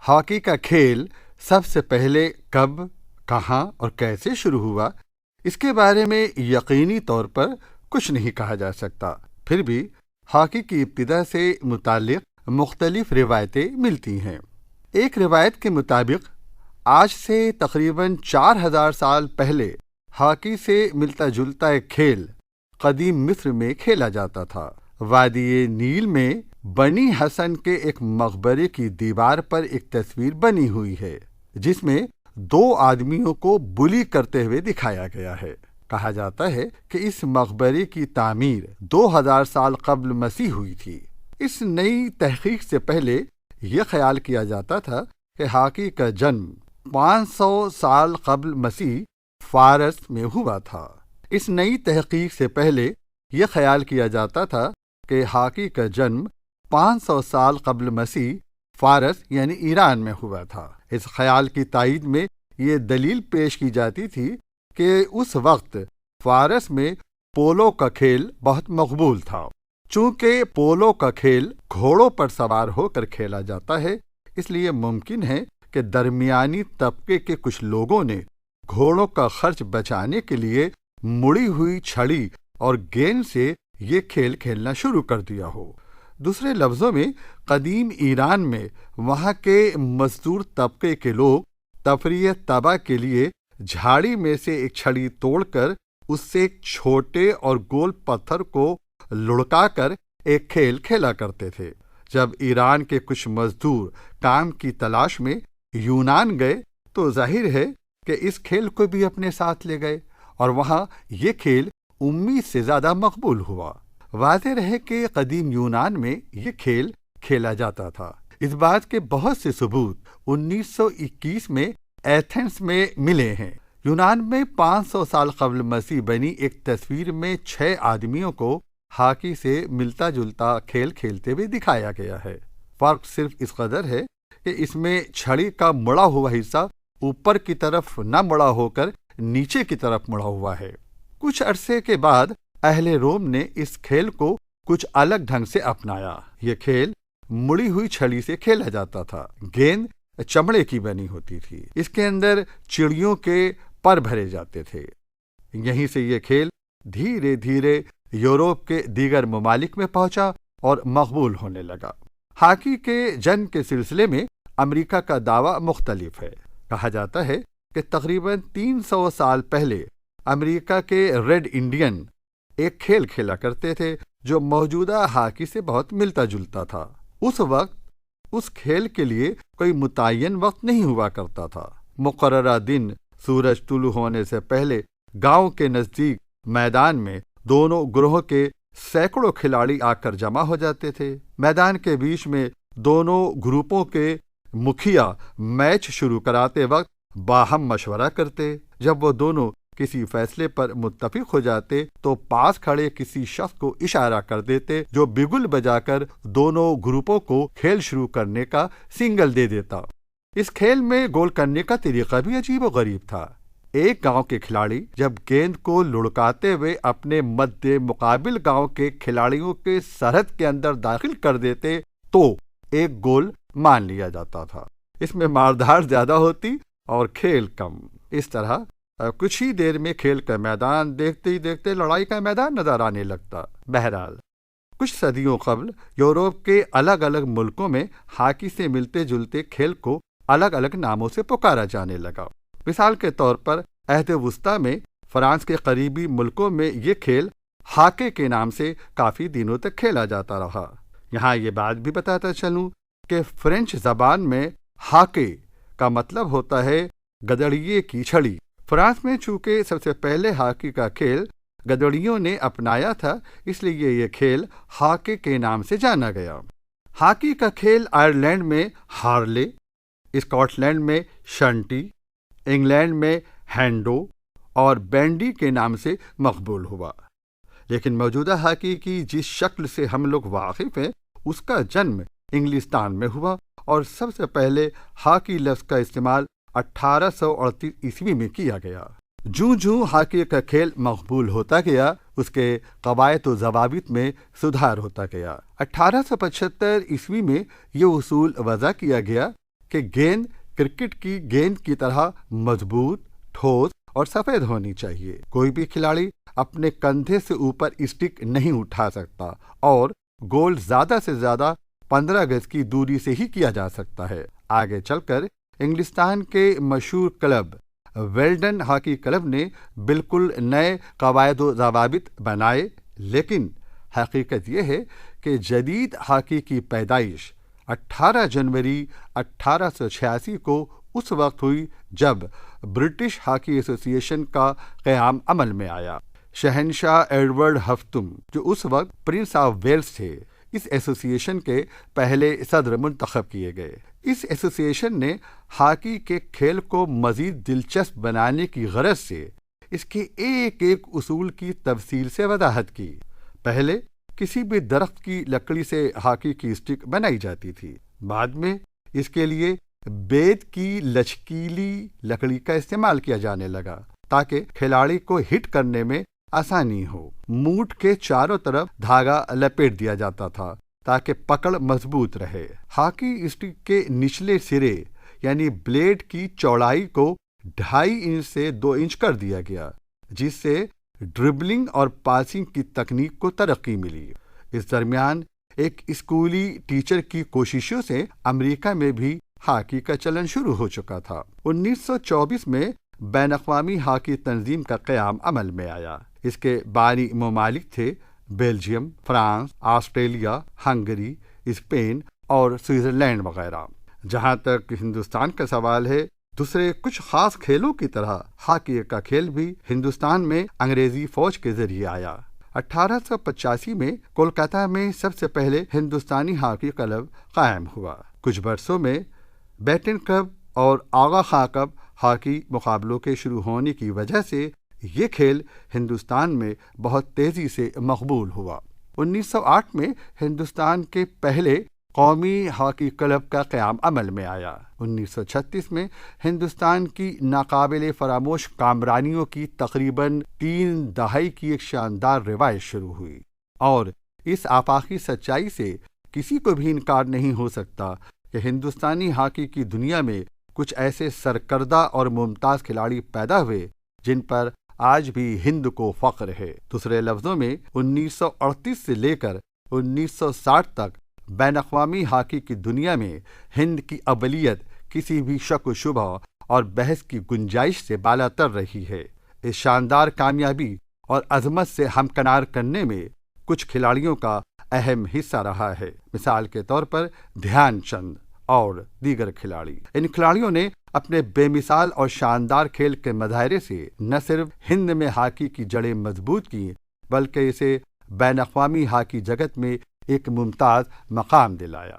Hockey کا کھیل سب سے پہلے کب، کہاں اور کیسے شروع ہوا، اس کے بارے میں یقینی طور پر کچھ نہیں کہا جا سکتا۔ پھر بھی ہاکی کی ابتدا سے متعلق مختلف روایتیں ملتی ہیں۔ ایک روایت کے مطابق آج سے تقریباً 4000 سال پہلے ہاکی سے ملتا جلتا ایک کھیل قدیم مصر میں کھیلا جاتا تھا۔ وادی نیل میں بنی حسن کے ایک مقبرے کی دیوار پر ایک تصویر بنی ہوئی ہے جس میں 2 آدمیوں کو بلی کرتے ہوئے دکھایا گیا ہے۔ کہا جاتا ہے کہ اس مقبرے کی تعمیر 2000 سال قبل مسیح ہوئی تھی۔ اس نئی تحقیق سے پہلے یہ خیال کیا جاتا تھا کہ ہاکی کا جنم 500 سال قبل مسیح فارس میں ہوا تھا۔ اس نئی تحقیق سے پہلے یہ خیال کیا جاتا تھا کہ ہاکی کا جنم 500 سال قبل مسیح فارس یعنی ایران میں ہوا تھا۔ اس خیال کی تائید میں یہ دلیل پیش کی جاتی تھی کہ اس وقت فارس میں پولو کا کھیل بہت مقبول تھا۔ چونکہ پولو کا کھیل گھوڑوں پر سوار ہو کر کھیلا جاتا ہے، اس لیے ممکن ہے کہ درمیانی طبقے کے کچھ لوگوں نے گھوڑوں کا خرچ بچانے کے لیے مڑی ہوئی چھڑی اور گیند سے یہ کھیل کھیلنا شروع کر دیا ہو۔ دوسرے لفظوں میں قدیم ایران میں وہاں کے مزدور طبقے کے لوگ تفریح طبع کے لیے جھاڑی میں سے ایک چھڑی توڑ کر اس سے ایک چھوٹے اور گول پتھر کو لڑکا کر ایک کھیل کھیلا کرتے تھے۔ جب ایران کے کچھ مزدور کام کی تلاش میں یونان گئے تو ظاہر ہے کہ اس کھیل کو بھی اپنے ساتھ لے گئے اور وہاں یہ کھیل امید سے زیادہ مقبول ہوا۔ واضح رہے کہ قدیم یونان میں یہ کھیل کھیلا جاتا تھا۔ اس بات کے بہت سے ثبوت 1921 میں ایتھنز میں ملے ہیں۔ یونان میں 500 سال قبل مسیح بنی ایک تصویر میں 6 آدمیوں کو ہاکی سے ملتا جلتا کھیل کھیلتے ہوئے دکھایا گیا ہے۔ فرق صرف اس قدر ہے کہ اس میں چھڑی کا مڑا ہوا حصہ اوپر کی طرف نہ مڑا ہو کر نیچے کی طرف مڑا ہوا ہے۔ کچھ عرصے کے بعد اہل روم نے اس کھیل کو کچھ الگ ڈھنگ سے اپنایا۔ یہ کھیل مڑی ہوئی چھڑی سے کھیلا جاتا تھا۔ گیند چمڑے کی بنی ہوتی تھی۔ اس کے اندر چڑیوں کے پر بھرے جاتے تھے۔ یہیں سے یہ کھیل دھیرے دھیرے یورپ کے دیگر ممالک میں پہنچا اور مقبول ہونے لگا۔ ہاکی کے جنم کے سلسلے میں امریکہ کا دعویٰ مختلف ہے۔ کہا جاتا ہے کہ تقریباً 300 سال پہلے امریکہ کے ریڈ انڈین ایک کھیل کھیلا کرتے تھے جو موجودہ ہاکی سے بہت ملتا جلتا تھا۔ اس وقت اس کھیل کے لیے کوئی متعین وقت نہیں ہوا کرتا تھا۔ مقررہ دن سورج طلوع ہونے سے پہلے گاؤں کے نزدیک میدان میں دونوں گروہوں کے سینکڑوں کھلاڑی آ کر جمع ہو جاتے تھے۔ میدان کے بیچ میں دونوں گروپوں کے مکھیا میچ شروع کراتے وقت باہم مشورہ کرتے۔ جب وہ دونوں کسی فیصلے پر متفق ہو جاتے تو پاس کھڑے کسی شخص کو اشارہ کر دیتے جو بگل بجا کر دونوں گروپوں کو کھیل شروع کرنے کا سنگل دے دیتا۔ اس کھیل میں گول کرنے کا طریقہ بھی عجیب و غریب تھا۔ ایک گاؤں کے کھلاڑی جب گیند کو لڑکاتے ہوئے اپنے مد مقابل گاؤں کے کھلاڑیوں کے سرحد کے اندر داخل کر دیتے تو ایک گول مان لیا جاتا تھا۔ اس میں ماردھاڑ زیادہ ہوتی اور کھیل کم۔ اس طرح کچھ ہی دیر میں کھیل کا میدان دیکھتے ہی دیکھتے لڑائی کا میدان نظر آنے لگتا۔ بہرحال کچھ صدیوں قبل یورپ کے الگ الگ ملکوں میں ہاکی سے ملتے جلتے کھیل کو الگ الگ ناموں سے پکارا جانے لگا۔ مثال کے طور پر عہد وسطیٰ میں فرانس کے قریبی ملکوں میں یہ کھیل ہاکے کے نام سے کافی دنوں تک کھیلا جاتا رہا۔ یہاں یہ بات بھی بتاتا چلوں کہ فرینچ زبان میں ہاکے کا مطلب ہوتا ہے گدڑیے کی چھڑی۔ فرانس میں چونکہ سب سے پہلے ہاکی کا کھیل گدڑیوں نے اپنایا تھا، اس لیے یہ کھیل ہاکے کے نام سے جانا گیا۔ ہاکی کا کھیل آئرلینڈ میں ہارلے، اسکاٹ لینڈ میں شنٹی، انگلینڈ میں ہینڈو اور بینڈی کے نام سے مقبول ہوا۔ لیکن موجودہ ہاکی کی جس شکل سے ہم لوگ واقف ہیں اس کا جنم انگلستان میں ہوا اور سب سے پہلے ہاکی لفظ کا استعمال 1838 عیسوی میں کیا گیا۔ جوں جوں ہاکی کا کھیل مقبول ہوتا گیا اس کے قواعد و ضوابط میں سدھار ہوتا گیا۔ 1875 عیسوی میں یہ اصول وضع کیا گیا کہ گیند کرکٹ کی گیند کی طرح مضبوط، ٹھوس اور سفید ہونی چاہیے۔ کوئی بھی کھلاڑی اپنے کندھے سے اوپر اسٹک نہیں اٹھا سکتا اور گول زیادہ سے زیادہ 15 گز کی دوری سے ہی کیا جا سکتا ہے۔ آگے چل کر انگلستان کے مشہور کلب ویلڈن ہاکی کلب نے بالکل نئے قواعد و ضوابط بنائے، لیکن حقیقت یہ ہے کہ جدید ہاکی کی پیدائش 18 جنوری 1886 کو اس وقت ہوئی جب برٹش ہاکی ایسوسی ایشن کا قیام عمل میں آیا۔ شہنشاہ ایڈورڈ ہفتم، جو اس وقت پرنس آف ویلز تھے، اس ایسوسی ایشن کے پہلے صدر منتخب کیے گئے۔ اس ایسوسی ایشن نے ہاکی کے کھیل کو مزید دلچسپ بنانے کی غرض سے اس کے ایک ایک اصول کی تفصیل سے وضاحت کی۔ پہلے کسی بھی درخت کی لکڑی سے ہاکی کی اسٹک بنائی جاتی تھی، بعد میں اس کے لیے بید کی لچکیلی لکڑی کا استعمال کیا جانے لگا تاکہ کھلاڑی کو ہٹ کرنے میں آسانی ہو۔ مونٹ کے چاروں طرف دھاگا لپیٹ دیا جاتا تھا تاکہ پکڑ مضبوط رہے۔ ہاکی اسٹک کے نچلے سرے یعنی بلیڈ کی چوڑائی کو 2.5 انچ سے 2 انچ کر دیا گیا، جس سے ڈربلنگ اور پاسنگ کی تکنیک کو ترقی ملی۔ اس درمیان ایک اسکولی ٹیچر کی کوششوں سے امریکہ میں بھی ہاکی کا چلن شروع ہو چکا تھا۔ 1924 میں بین الاقوامی ہاکی تنظیم کا قیام عمل میں آیا۔ اس کے بانی ممالک تھے Belgium, France, Australia, Hungary, Spain اور سوئٹزرلینڈ وغیرہ۔ جہاں تک ہندوستان کا سوال ہے، دوسرے کچھ خاص کھیلوں کی طرح ہاکی کا کھیل بھی ہندوستان میں انگریزی فوج کے ذریعے آیا۔ 1885 میں کولکاتہ میں سب سے پہلے ہندوستانی ہاکی کلب قائم ہوا۔ کچھ برسوں میں بیٹن کپ اور آغا خاں کپ ہاکی مقابلوں کے شروع ہونے کی وجہ سے یہ کھیل ہندوستان میں بہت تیزی سے مقبول ہوا۔ 1908 میں ہندوستان کے پہلے قومی ہاکی کلب کا قیام عمل میں آیا۔ 1936 میں ہندوستان کی ناقابل فراموش کامرانیوں کی تقریباً 3 دہائی کی ایک شاندار روایت شروع ہوئی، اور اس آفاقی سچائی سے کسی کو بھی انکار نہیں ہو سکتا کہ ہندوستانی ہاکی کی دنیا میں کچھ ایسے سرکردہ اور ممتاز کھلاڑی پیدا ہوئے جن پر آج بھی ہند کو فخر ہے۔ دوسرے لفظوں میں 1938 سے لے کر 1960 تک بین الاقوامی ہاکی کی دنیا میں ہند کی اولویت کسی بھی شک و شبہ اور بحث کی گنجائش سے بالا تر رہی ہے۔ اس شاندار کامیابی اور عظمت سے ہمکنار کرنے میں کچھ کھلاڑیوں کا اہم حصہ رہا ہے، مثال کے طور پر دھیان چند اور دیگر کھلاڑی۔ ان کھلاڑیوں نے اپنے بے مثال اور شاندار کھیل کے مظاہرے سے نہ صرف ہند میں ہاکی کی جڑیں مضبوط کی، بلکہ اسے بین الاقوامی ہاکی جگت میں ایک ممتاز مقام دلایا۔